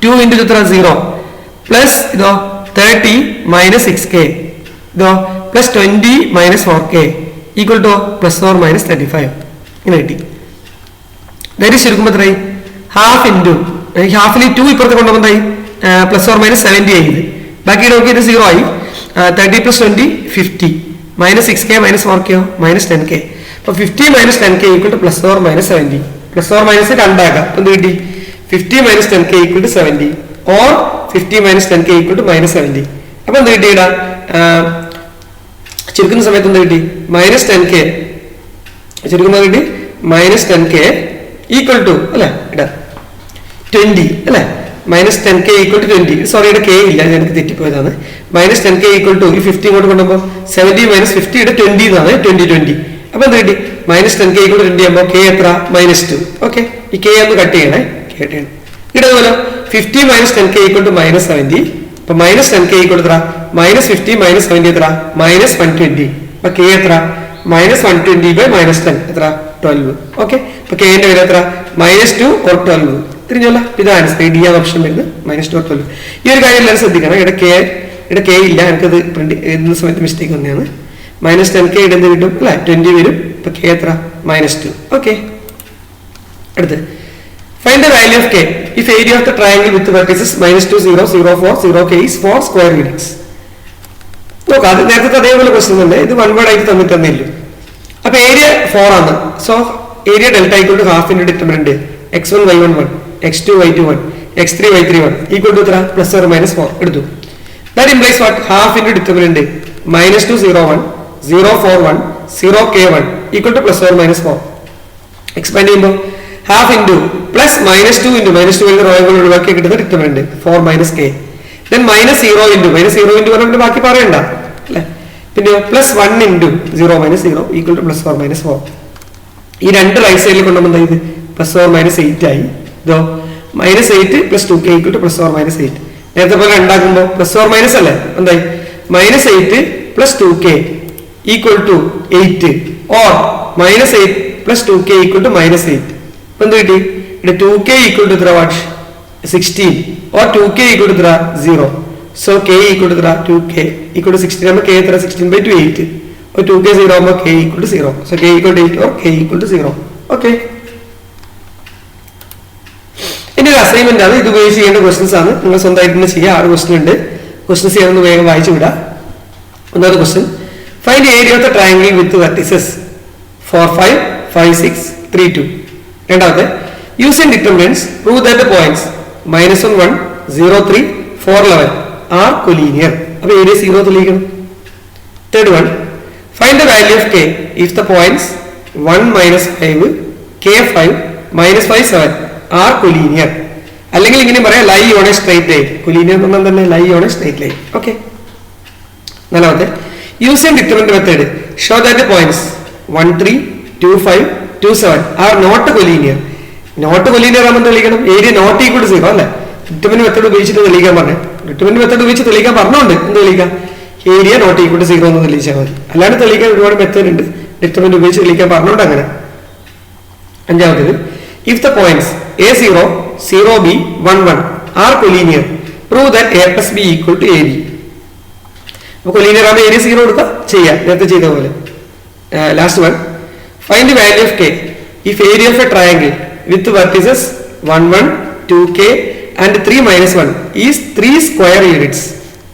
2 into എത്ര 0 plus ഇതോ 30 minus 6k ഇതോ plus 20 minus 4k equal to plus or minus 35 ഇങ്ങനെ കിട്ടി. ദാറ്റ് ഈസ് ചുരുക്കുമ്പോൾ എത്രയായി ഹാഫ് ഇൻറ്റു ഹാഫിൽ 2 ഇപ്പുറത്ത് കൊണ്ടുപോകുന്നതായി plus or minus 70 ആയി. ബാക്കി നോക്കിയിട്ട് 0 ആയി. 30 plus 20 50 minus 6k minus 4k minus 10k. അപ്പോൾ 50 minus 10k equal to plus or minus 70. Plus or minus രണ്ടാക്കാം. എന്ത് കിട്ടി 50 minus 10k equal to 70 or 50 minus 10k equal to minus 70. അപ്പൊ എന്ത് കിട്ടിയിടാ ചുരുക്കുന്ന സമയത്ത് എന്ത് കിട്ടി മൈനസ് 10k ചുരുക്കുന്നത് കിട്ടി മൈനസ് 10k ഈക്വൽ ടു അല്ലെ ഇടാ 20 അല്ലെ minus 10k equal to 20. Sorry ഇവിടെ k ഇല്ല, എനിക്ക് തെറ്റിപ്പോയതാണ്. മൈനസ് 10k ഈക്വൽ ടു ഈ 50 ഇങ്ങോട്ട് കൊണ്ടുമ്പോൾ 70 മൈനസ് 50 ഇവിടെ 20 എന്നാണ് 20. അപ്പൊ എന്ത് കിട്ടി മൈനസ് 10k ഈക്വൽ ടു 20 ആകുമ്പോൾ k എത്ര മൈനസ് 2. ഓക്കെ, ഈ k ഒന്ന് കട്ട് ചെയ്യണേ, കട്ട് ചെയ്യണം. ഇതുപോലെ 50 minus 10k equal to minus 70. അപ്പൊ മൈനസ് 10k ഈക്വൽ എത്ര മൈനസ് 50 മൈനസ് 70 എത്ര മൈനസ് 120. അപ്പൊ k എത്ര മൈനസ് 120 ബൈ മൈനസ് 10 എത്ര 12. ഓക്കെ, അപ്പൊ k ന്റെ വില എത്ര മൈനസ് 2 or 12. തിരിഞ്ഞല്ല, ഇതാണ് ഡി ആണ് ഓപ്ഷൻ വരുന്നത് മൈനസ് 2 or 12. ഈ ഒരു കാര്യം എല്ലാവരും ശ്രദ്ധിക്കണം. ഇവിടെ k ഇല്ല, എനിക്കത് പ്രിന്റ് എഴുതുന്ന സമയത്ത് മിസ്റ്റേക്ക് വന്നെയാണ്. മൈനസ് 10k ഇടുന്നത് കിട്ടും അല്ലെ 20 വരും. ഇപ്പൊ k എത്ര മൈനസ് 2. ഓക്കെ, അടുത്ത് find the value of k if area of the triangle with the vertices minus 2 0 0 4 0 k is 4 square units. നോക്കാം, അത് നേരത്തെ അതേപോലെ ക്വസ്റ്റ്യൻ തന്നെ, ഇത് 1 വേർഡ് ആയിട്ട് തന്നിട്ടേ ഇല്ലു. അപ്പൊ ഏരിയ 4 ആണ്. So area delta equal to half into determinant x1 y11 x2 y21 x3 y31 equal to എത്ര പ്ലസ് ഓർ മൈനസ് 4 എടുത്തു. That implies what half into determinant minus 2 0 1 0 4 1 0 k 1 equal to plus or minus 4. Expand ചെയ്യുമ്പോൾ half into plus minus 2 into minus 2 എന്ന റോയുകൾ ഒഴിവാക്കി കിട്ടുന്ന determinant 4 minus K. Then minus 0 into പറഞ്ഞിട്ട് ബാക്കി പറയണ്ട അല്ലെ. പിന്നെ plus 1 into 0 minus 0 equal to plus or minus 4. ഈ രണ്ട് റൈറ്റ് സൈഡിൽ കൊണ്ടുവന്ന ഇത് പ്ലസ് ഓർ മൈനസ് 8 ആയി. ഇതോ minus 8 plus 2k equal to plus or minus 8. നേരത്തെ പോലെ ഉണ്ടാക്കുമ്പോൾ പ്ലസ് ഓർ മൈനസ് അല്ലേ, എന്തായി minus 8 plus 2k equal to 8 or minus 8 plus 2k equal to minus 8. എന്ത് കിട്ടി ഇവിടെ 2k ഈക്വൽ ടു എത്ര what 16 or 2k equal to എത്ര 0. സോ k ഈക്വൽ ടു എത്ര 2k ഈക്വൽ ടു 16 ആകുമ്പോൾ k എത്ര 16 ബൈ 2 8 or 2k 0 ആകുമ്പോൾ k equal to 0. So k equal to 8 or k equal to 0. Okay, ഇനി ഒരു assignment ആണ്, ഇത് ഉപയോഗിച്ച് ചെയ്യേണ്ട ക്വസ്റ്റൻസ് ആണ്. നിങ്ങൾ സ്വന്തമായിട്ട് തന്നെ ചെയ്യുക. 6 ക്വസ്റ്റൻ ഉണ്ട്. ക്വസ്റ്റൻസ് ചെയ്യാനൊന്ന് വേഗം വായിച്ചു വിടാം. ഒന്നാമത്തെ question find area of the triangle with vertices 4 5 5 6 3 2. രണ്ടാമത്തെ using determinants prove that the points -1 1 0 3 4 11 are collinear. അപ്പൊ ഏരിയ 0 തെളിയിക്കണം. Third one find the value of k if the points 1 minus 5 k 5 minus 5 7 are collinear. അല്ലെങ്കിൽ ഇങ്ങനെ പറയാം lie on a straight line. Collinear എന്ന് പറഞ്ഞാൽ തന്നെ ലൈ on a straight line. Okay, നാലാമത്തെ using determinant method show that the points 1 3 2 5 2 7 are not collinear. Not collinear ആകുമ്പോൾ തെളിയിക്കണം area not equal to 0 അല്ലെ. ഡിറ്റർമിനന്റ് മെത്തേഡ് ഉപയോഗിച്ചിട്ട് തെളിയിക്കാൻ പറഞ്ഞു. ഡിറ്റർമിനന്റ് മെത്തേഡ് ഉപയോഗിച്ച് തെളിയിക്കാൻ പറഞ്ഞോണ്ട് എന്ത് തെളിയിക്കാം ഏരിയ നോട്ട് ഈക്വൽ ടു 0 എന്ന് തെളിയിച്ചാൽ മതി. അല്ലാണ്ട് തെളിയിക്കാൻ ഒരുപാട് മെത്തേഡ് ഉണ്ട്. ഡിറ്റർമിനന്റ് ഉപയോഗിച്ച് തെളിയിക്കാൻ പറഞ്ഞോണ്ട് അങ്ങനെ. അഞ്ചാമത്തേത് if the points a0 0b 1 1 are collinear prove that a plus b equal to ab. അപ്പൊ കൊലീനിയർ ആകുമ്പോൾ ഏരിയ 0 കൊടുക്കാം, ചെയ്യാം നേരത്തെ ചെയ്ത പോലെ. Last one find the value of k if area of a triangle with vertices 1 1 2k and 3 minus 1 is 3 square units.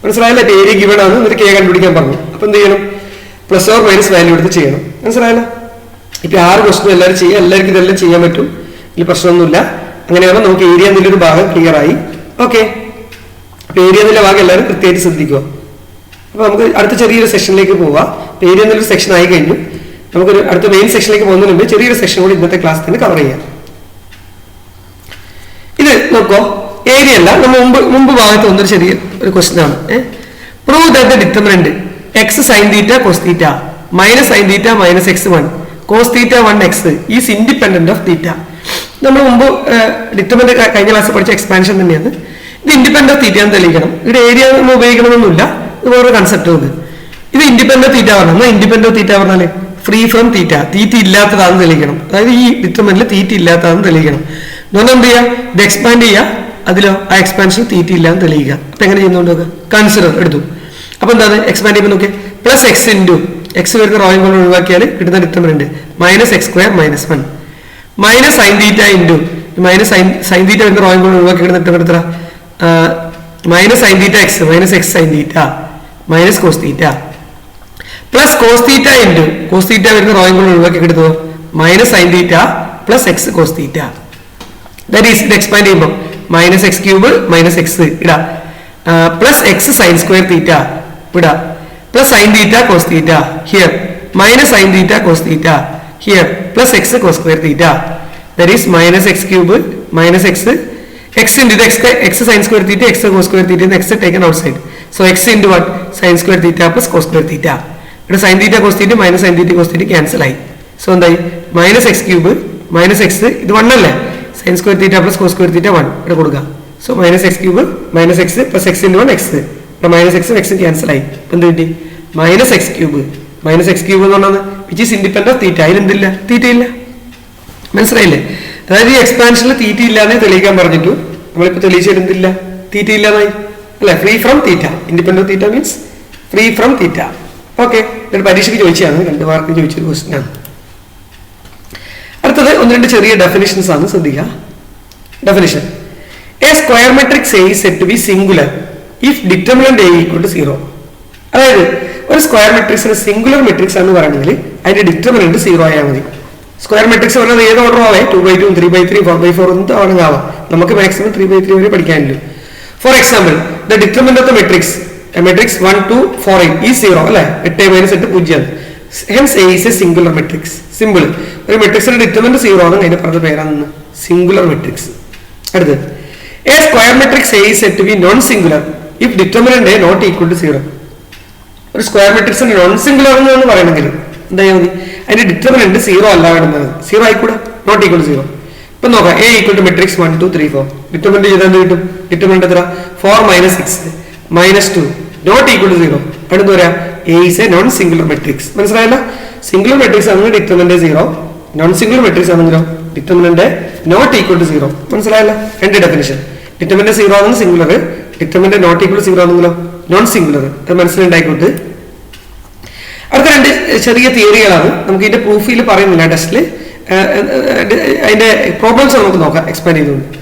മനസ്സിലായല്ലോ? Area given ആണ്, എന്നിട്ട് കെ കണ്ടുപിടിക്കാൻ പറഞ്ഞു. അപ്പൊ എന്ത് ചെയ്യണം? പ്ലസ് ഓർ മൈനസ് വാല്യൂ എടുത്ത് ചെയ്യണം. മനസ്സിലായല്ലോ? ഇപ്പൊ 6 ക്വസ്റ്റ്യൻ എല്ലാവരും ചെയ്യാം, എല്ലാവർക്കും ഇതെല്ലാം ചെയ്യാൻ പറ്റും, ഇതിൽ പ്രശ്നമൊന്നുമില്ല. അങ്ങനെയാകുമ്പോൾ നമുക്ക് ഏരിയ എന്നുള്ളൊരു ഭാഗം ക്ലിയർ ആയി. ഓക്കെ, അപ്പൊ ഏരിയ എന്നുള്ള ഭാഗം എല്ലാവരും കൃത്യമായിട്ട് ശ്രദ്ധിക്കുക. അപ്പൊ നമുക്ക് അടുത്ത ചെറിയൊരു സെക്ഷനിലേക്ക് പോവാം. ഏരിയ എന്നൊരു സെക്ഷൻ ആയി കഴിഞ്ഞു. നമുക്കൊരു അടുത്ത മെയിൻ സെക്ഷനിലേക്ക് പോകുന്നതിന് മുമ്പ് ചെറിയൊരു സെക്ഷൻ കൂടി ഇന്നത്തെ ക്ലാസ് തന്നെ കവർ ചെയ്യാം. ഇത് നോക്കോ, ഏരിയ അല്ല, നമ്മൾ മുമ്പ് ഭാഗത്ത് വന്നൊരു ചെറിയ ഒരു ക്വസ്റ്റ്യൻ ആണ്. Prove that the determinant X sine theta cos theta minus sine theta minus X 1 cos theta 1 X is independent of theta. നമ്മൾ മുമ്പ് ഡിറ്റർമിനന്റ് കഴിഞ്ഞ ക്ലാസ് പഠിച്ച എക്സ്പാൻഷൻ തന്നെയാണ്. ഇത് ഇൻഡിപെൻഡന്റ് ഓഫ് തീറ്റ എന്ന് തെളിയിക്കണം. ഇവിടെ ഏരിയ നമ്മൾ ഉപയോഗിക്കണമെന്നൊന്നുമില്ല, ഇത് വേറൊരു കൺസെപ്റ്റ് ഉണ്ട്. ഇത് ഇൻഡിപെൻഡന്റ് തീറ്റ പറഞ്ഞു. എന്നാൽ ഇൻഡിപെൻഡന്റ് തീറ്റ പറഞ്ഞാല് ഫ്രീ ഫ്രം തീറ്റ, തീറ്റ ഇല്ലാത്തതാണെന്ന് തെളിയിക്കണം. അതായത് ഈ ഡിറ്റർമിനന്റിൽ തീറ്റ ഇല്ലാത്തതാണെന്ന് തെളിയിക്കണം. എന്നാൽ എന്ത് ചെയ്യുക? ഇത് എക്സ്പാൻഡ് ചെയ്യുക, അതിലോ ആ എക്സ്പാൻഷൻ തീറ്റ ഇല്ലാന്ന് തെളിയിക്കുക. അപ്പൊ എങ്ങനെ ചെയ്യുന്നുണ്ട്? കൺസിഡർ എടുത്തു. അപ്പൊ എന്താണ് എക്സ്പാൻഡ് ചെയ്യുമ്പോൾ നോക്കിയാൽ പ്ലസ് എക്സ് ഇൻറ്റു എക്സ് വരുന്ന റോയും കൊണ്ട് ഒഴിവാക്കിയാൽ കിട്ടുന്ന determinant minus X square minus 1 minus sine theta into minus sine theta വരുന്ന റോയും കൊണ്ട് ഒഴിവാക്കി കിട്ടുന്ന ഡിറ്റർമിനന്റ് എത്ര? Minus sine theta X minus X sine theta minus cos theta plus cos theta into cos theta വരുന്ന റോയും കൊണ്ട് ഒഴിവാക്കി കിട്ടുന്നു minus sine theta plus X cos theta. That is ഇത് എക്സ്പാൻഡ് ചെയ്യുമ്പോൾ minus X cube minus X ഇടാം, plus X sine square theta ഇടാം, plus sine theta cos theta here minus sine theta cos theta here plus X cos square theta. That is minus X cube minus X X into X sine square theta X cos square theta X taken outside. So X into what? Sine square theta plus cos square theta. ഇവിടെ sine theta cos theta minus sine theta cos theta cancel ആയി. So എന്തായി? Minus X cube minus X ഇത് 1 അല്ലേ? Sine square theta plus cos square theta 1 ഇവിടെ കൊടുക്കുക. So minus X cube minus X plus X into 1 X. ഇവിടെ minus എക്സും എക്സും cancel ആയി. എന്ത് കിട്ടി? മൈനസ് എക്സ് ക്യൂബ് എന്ന് പറഞ്ഞത് which is independent of theta. അതിലെന്തില്ല? തീറ്റ ഇല്ല. മനസ്സിലായില്ലേ? അതായത് ഈ എക്സ്പാൻഷനിൽ തീറ്റ ഇല്ലാതെ തെളിയിക്കാൻ പറഞ്ഞിട്ടു. നമ്മളിപ്പോ തെളിയിച്ചിട്ട് എന്തില്ല? തീറ്റ ഇല്ലാതായി അല്ലെ? Free from theta. Independent of theta means free from theta. Okay, ഇതൊരു പരീക്ഷയ്ക്ക് ചോദിച്ചതാണ്, 2 മാർക്കിന് ചോദിച്ചൊരു ക്വസ്റ്റ്യൻ ആണ്. അടുത്തത് 1-2 ചെറിയ ഡെഫിനിഷൻസ് ആണ്, ശ്രദ്ധിക്കുക. Definition: a square matrix A is said to be singular if determinant A equal to 0. അതായത് ഒരു സ്ക്വയർ മെട്രിക്സിന് സിംഗുലർ മെട്രിക്സ് എന്ന് പറയുകയാണെങ്കിൽ അതിന്റെ ഡിറ്റർമിനന്റ് 0 ആയാൽ മതി. സ്ക്വയർ മെട്രിക്സ് പറഞ്ഞാൽ ഏത് ഓർഡർ ആവേ? 2/2, 3/3, 4/4 എന്ത് ആണെങ്കിൽ ആവാം. നമുക്ക് മാക്സിമം 3/3 വരെ പഠിക്കാനുള്ളൂ. For example, the determinant of the matrix 1, 2, 4, 8 ഈ 0 അല്ലെ? 8 - 8 0. Hence A is a singular matrix. Simple. ഒരു മെട്രിക്സിന്റെ ഡിറ്റർമിനന്റ് 0 ആണ്, അതിന്റെ പറഞ്ഞ പേരാണ് സിംഗുലർ മെട്രിക്സ്. അടുത്ത്, a square matrix A is said to be non singular if determinant A not equal to 0. ഒരു സ്ക്വയർ മെട്രിക്സിന് നോൺ സിംഗുലർ എന്ന് പറയണമെങ്കിൽ എന്തായാൽ മതി? അതിന്റെ ഡിറ്റർമിനന്റ് 0 അല്ല വേണ്ടത്. 0 ആയിക്കൂടെ? Not equal to 0. ഇപ്പൊ നോക്കാം, A equal to matrix 1, 2, 3, 4. Determinant ചെയ്താൽ എന്ത് കിട്ടും? ഡിറ്റർമിനന്റ് എത്ര? 4 - 6 - 2 നോട്ട് ഈക്വൽ ടു 0. അടുത്ത് പറയാം, A is a non singular matrix. മനസ്സിലായല്ലോ? സിംഗുലർ മെട്രിക്സ് ആണെങ്കിൽ ഡിറ്റർമിനന്റ് 0, നോൺ സിംഗുലർ മെട്രിക്സ് ആണെങ്കിലോ ഡിറ്റർമിനന്റ് നോട്ട് ഈക്വൽ ടു 0. മനസ്സിലായല്ലോ? 2 ഡെഫിനിഷൻ. ഡിറ്റർമിനന്റ് 0 ആണെങ്കിൽ singular, determinant not equal to 0 ആണെങ്കിലോ നോൺ സിംഗുലർ. അത് മനസ്സിലുണ്ടായിക്കോട്ട്. അടുത്ത 2 ചെറിയ തിയറികളാണ്. നമുക്ക് ഇതിന്റെ പ്രൂഫിൽ പറയുന്നില്ല, ടെസ്റ്റിൽ അതിന്റെ പ്രോബ്ലംസ് നമുക്ക് നോക്കാം എക്സ്പാൻഡ് ചെയ്തുകൊണ്ട്.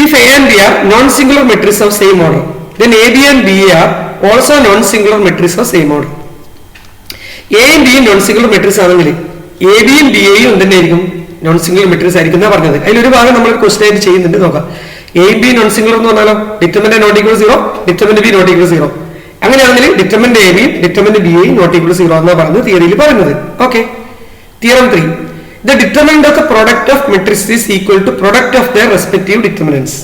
If A and B are non singular matrix of same order, then A, B and B are also non-singular matrix of same order. A and B non-singular matrix ആണെങ്കിൽ A, B യും B യും എന്തായിരിക്കും? Non singular matrix ആയിരിക്കും എന്നാ പറഞ്ഞത്. അതിലൊരു ഭാഗം നമ്മൾ ക്വസ്റ്റ്യൻ ആയിട്ട് ചെയ്യുന്നുണ്ട്, നോക്കാം. A, B നോൺ സിംഗുലർ എന്ന് പറഞ്ഞാലോ determinant not equal 0, determinant B not equal 0. അങ്ങനെയാണെങ്കിൽ determinant A, B determinant B not equal 0 എന്നാ പറഞ്ഞത് തിയറിയിൽ പറയുന്നത്. Okay. Theorem 3: the determinant of the product of matrix is equal to product of their respective determinants.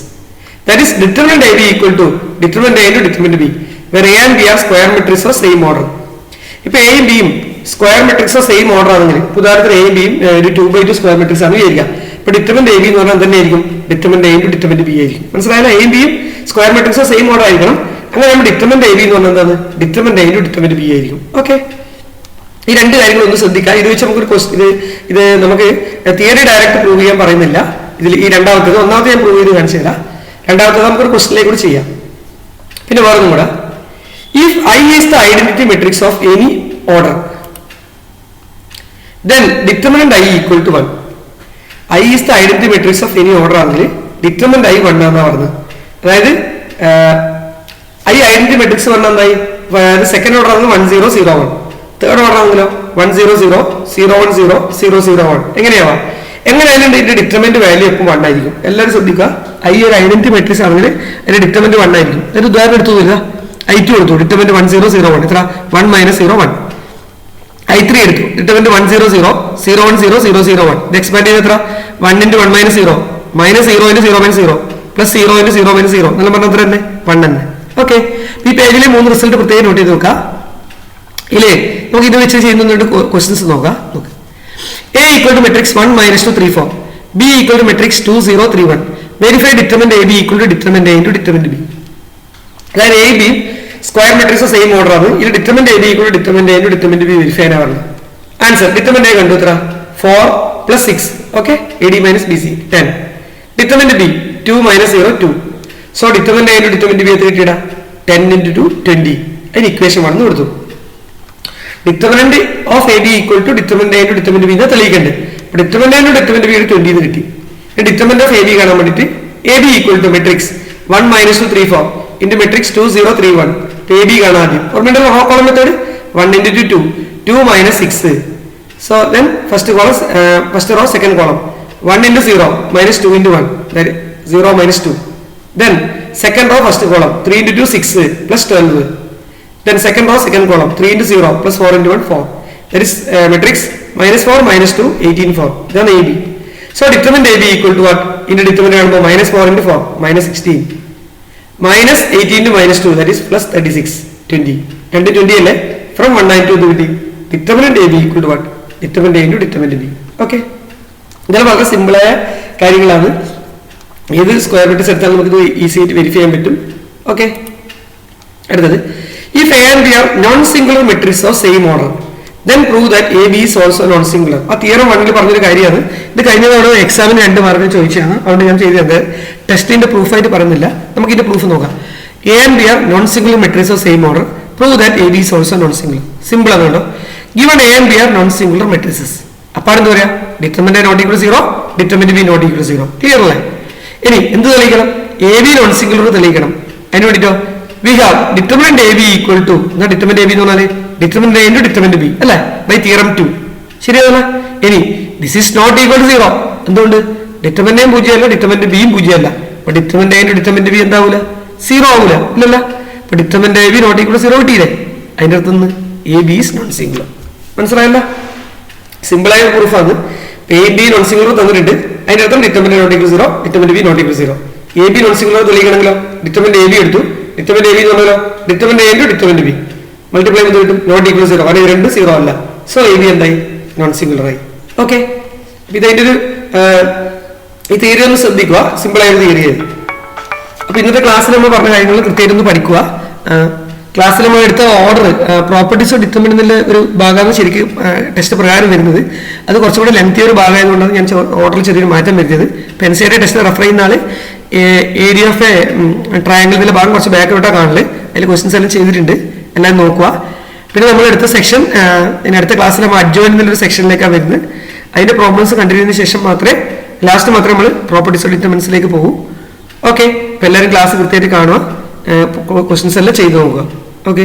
That is, determinant A B equal to determinant A into determinant B, where A and B are square matrix of same order. ഇപ്പൊ എയും ബിയും square matrix of same order ആണെങ്കിൽ, ഉദാഹരണത്തിന് എയും ബിയും 2/2 square matrix ആണ് വിചാരിക്കുക. ഇപ്പൊ ഡിറ്റർമിനന്റ് എ ബി എന്ന് പറഞ്ഞാൽ തന്നെ ആയിരിക്കും determinant A into determinant B ആയിരിക്കും. മനസ്സിലായാലും എയും ബിയും square matrix of same order ആയിരിക്കണം. അങ്ങനെ നമ്മൾ ഡിറ്റർമിനന്റ് എ ബി എന്ന് പറഞ്ഞാൽ എന്താണ്? Determinant A into determinant B ആയിരിക്കും. ഓക്കെ. ഈ 2 കാര്യങ്ങൾ ഒന്ന് ശ്രദ്ധിക്കുക. ഇത് വെച്ച് നമുക്കൊരു ക്വസ്റ്റ്യൻ, ഇത് നമുക്ക് തിയറി ഡയറക്റ്റ് പ്രൂവ് ചെയ്യാൻ പറയുന്നില്ല. ഇതിൽ ഈ രണ്ടാമത്തേത്, ഒന്നാമത്തെ ഞാൻ പ്രൂവ് ചെയ്ത് കാണിച്ചു തരാം. രണ്ടാമത്തേത് നമുക്കൊരു ക്വസ്റ്റ്യനിലേക്ക് കൂടി ചെയ്യാം. പിന്നെ വേറെ ഒന്നും കൂടെ, if I is the identity matrix of any order, then determinant I equal to 1. I is the identity matrix of any order ആണെങ്കിൽ ഡിറ്റർമിനന്റ് ഐ 1 എന്നാ പറഞ്ഞത്. അതായത് ഐ ഐഡന്റിറ്റി മെട്രിക്സ് പറഞ്ഞാൽ എന്തായി, സെക്കൻഡ് ഓർഡർ ആണെങ്കിൽ 1 0 0 1, തേർഡ് ഓർഡർ ആണെങ്കിലോ 1 0 0 0 1 0 0 0 1. എങ്ങനെയാവാം? എങ്ങനെയായാലും ഇതിന്റെ ഡിറ്റർമിനന്റ് വാല്യൂ എപ്പോൾ 1 ആയിരിക്കും. എല്ലാവരും ശ്രദ്ധിക്കുക, ഐ ഒരു ഐഡന്റിറ്റി മെട്രിക്സ് ആണെങ്കിൽ അതിന്റെ ഡിറ്റർമിനന്റ് 1 ആയിരിക്കും. ഒരു ഉദാഹരണം എടുത്തു തരിക, I2 എടുത്തു, ഡിറ്റർമിനന്റ് 1 0 0 1, എത്ര 1 - 0 1. I3 എടുത്തു, ഡിറ്റർമിനന്റ് 1 0 0 0 1 0 0 0 1. ഇത് എക്സ്പാൻഡ് ചെയ്ത് എത്ര 1 × 1 - 0 -0 × 0 - 0 പ്ലസ് 0 × 0 - 0 എന്നെല്ലാം പറഞ്ഞ എത്ര തന്നെ 1 തന്നെ. ഓക്കെ, ഈ പേജിലെ 3 റിസൾട്ട് പ്രത്യേകം നോട്ട് ചെയ്ത് നോക്കാം. ഇല്ലേ, നമുക്ക് ഇത് വെച്ച് ചെയ്യുന്നുണ്ട് ക്വസ്റ്റ്യൻസ് നോക്കാം. A equal to matrix 1 - 2 3 4, B equal to matrix 2 0 3 1. Verify determinant AB equal to determinant A into determinant B. അതായത് A B square matrix same order ആണ്. ഇത് determinant AB equal to determinant A into determinant B verify ചെയ്യാനാണ് പറഞ്ഞത്. Answer determinant A കണ്ടു, എത്ര 4 + 6, okay, AD - BC 10. Determinant B 2 - 0 2. So determinant A into determinant B എത്ര കിട്ടിയടാ 10 × 2 20. അതിന് equation 1 കൊടുത്തു. Determinant of AB equal to determinant A into determinant B എന്ന് തെളിയിക്കണ്ടേ. ഡിറ്റർമിനന്റ് A into determinant B 20 എന്ന് കിട്ടി. ഡിറ്റർമിനന്റ് ഓഫ് AB കാണാൻ വേണ്ടിയിട്ട് AB equal to matrix 1 - 2 3 4 into matrix 2 0 3 1. AB കാണാൻ ആദ്യം ഓർമ്മയുണ്ടല്ലോ, raw column method 1 × 2 2 - 6. So then first column first row second column 1 × 0 -2 × 1, that 0 - 2. Then second row first column 3 × 2 6 plus 12. Then second row second column 3 × 0 plus 4 × 1 4. That is matrix -4 - 2 18 4. Then AB. So determinant AB equal to what? In the determinant -4 × 4 -16 -18 × -2, that is plus 36 20. 20 അല്ലേ, from 192 to 20. Determinant AB equal to what? Determinant A into determinant B. Okay, ഇതെല്ലാം വളരെ സിമ്പിളായ കാര്യങ്ങളാണ്. ഏത് square matrix എടുത്താലും നമുക്ക് easy ആയിട്ട് verify ചെയ്യാൻ പറ്റും. ഓക്കെ, അടുത്തത് if A and B are non singular matrix of same order then prove that AB is also non singular. ആ തിയറം 1 പറഞ്ഞൊരു കാര്യമാണ്. ഇത് കഴിഞ്ഞ തവണ എക്സാമിന് 2 മാർക്ക് ചോദിച്ചാണ്, അതുകൊണ്ട് ഞാൻ ചെയ്തത് ടെസ്റ്റിന്റെ പ്രൂഫായിട്ട് പറയുന്നില്ല. നമുക്ക് ഇതിന്റെ പ്രൂഫ് നോക്കാം. A and B are non singular matrices of same order, prove that AB is also non singular. Simple ആണല്ലോ. given A and B are non singular matrices, അപ്പോൾ എന്താ പറയാ, determinant A not equal to 0, determinant B not equal to 0. Clear അല്ലേ? ഇനി എന്ത് തെളിയിക്കണം? AB non singular തെളിയിക്കണം. അതിന് വേണ്ടിട്ടോ we have determinant AB equal to, എന്താ ഡിറ്റർമിനന്റ് AB എന്ന് പറഞ്ഞാൽ determinant A into determinant B അല്ലേ, ബൈ തിയറം 2. ശരിയാണല്ലോ. ഇനി this is not equal to 0. എന്തുകൊണ്ട്? ഡിറ്റർമിനന്റ് A പൂജ്യമല്ല, ഡിറ്റർമിനന്റ് B പൂജ്യമല്ല. അപ്പൊ determinant A into determinant B എന്താവൂല, 0 ആവൂല, ഇല്ലല്ല. അപ്പൊ determinant AB not equal to 0 കിട്ടിയില്ലേ, അതിന്റെ അടുത്ത് നിന്ന് AB ഈസ് നോൺ സിംഗുലർ. മനസ്സിലായല്ല? സിമ്പിളായ പ്രൂഫാണ്. AB നോൺ സിംഗുലർ തന്നിട്ടുണ്ട്, അതിന്റെ അർത്ഥം determinant not equal 0, determinant B not equal 0. AB non സിംഗുലർ തെളിയിക്കണമെങ്കിലോ ഡിറ്റർമിനന്റ് AB എടുത്തു, ഡിറ്റർമിനന്റ് AB എന്ന് പറഞ്ഞാലോ determinant A into determinant B multiply ചെയ്ത് കിട്ടും, നോട്ട് ഈക്വൽ 0. കാരണം രണ്ട് 0 അല്ല. സോ AB എന്തായി, നോൺ സിംഗുലർ ആയി. ഓക്കെ, ഇതിന്റെ ഒരു ഈ തിയറി ഒന്ന് ശ്രദ്ധിക്കുക, സിമ്പിൾ ആയ തിയറി ആയത്. അപ്പൊ ഇന്നത്തെ ക്ലാസ്സിൽ നമ്മൾ പറഞ്ഞ കാര്യങ്ങൾ കൃത്യമായിട്ടൊന്ന് പഠിക്കുക. ക്ലാസ്സിൽ നമ്മൾ എടുത്ത ഓർഡർ പ്രോപ്പർട്ടീസ് ഓഫ് ഡിറ്റർമിനന്റിന്റെ ഒരു ഭാഗമാണ് ശരിക്കും ടെസ്റ്റ് പ്രകാരം വരുന്നത്. അത് കുറച്ചുകൂടി ലെങ്തി ഒരു ഭാഗമായതുകൊണ്ടാണ് ഞാൻ ഓർഡറിൽ ചെറിയൊരു മാറ്റം വരുത്തിയത്. പെൻസിയുടെ ടെസ്റ്റ് റെഫർ ചെയ്യുന്ന ആള് ഏരിയ ഓഫ് എ ട്രയാങ്കിളിന്റെ ഭാഗം കുറച്ച് ബാക്കിലോട്ടാണ് കാണല്. അതിൽ ക്വസ്റ്റ്യൻസ് എല്ലാം ചെയ്തിട്ടുണ്ട്, എല്ലാം നോക്കുക. പിന്നെ നമ്മൾ എടുത്ത സെക്ഷൻ ഇനി അടുത്ത ക്ലാസ്സിൽ നമ്മൾ അഡ്ജോയിൻ എന്നുള്ളൊരു സെക്ഷനിലേക്കാണ് വരുന്നത്. അതിന്റെ പ്രോബ്ലംസ് കണ്ടിന്യൂ ചെയ്തതിനു ശേഷം ലാസ്റ്റ് മാത്രമേ നമ്മൾ പ്രോപ്പർട്ടീസ് ഓഫ് ഡിറ്റർമിനൻസിലേക്ക് പോകും. ഓക്കെ, അപ്പോൾ എല്ലാവരും ക്ലാസ് കൃത്യമായിട്ട് കാണുക, ക്വസ്റ്റ്യൻസ് എല്ലാം ചെയ്ത് നോക്കുക. ഓക്കെ.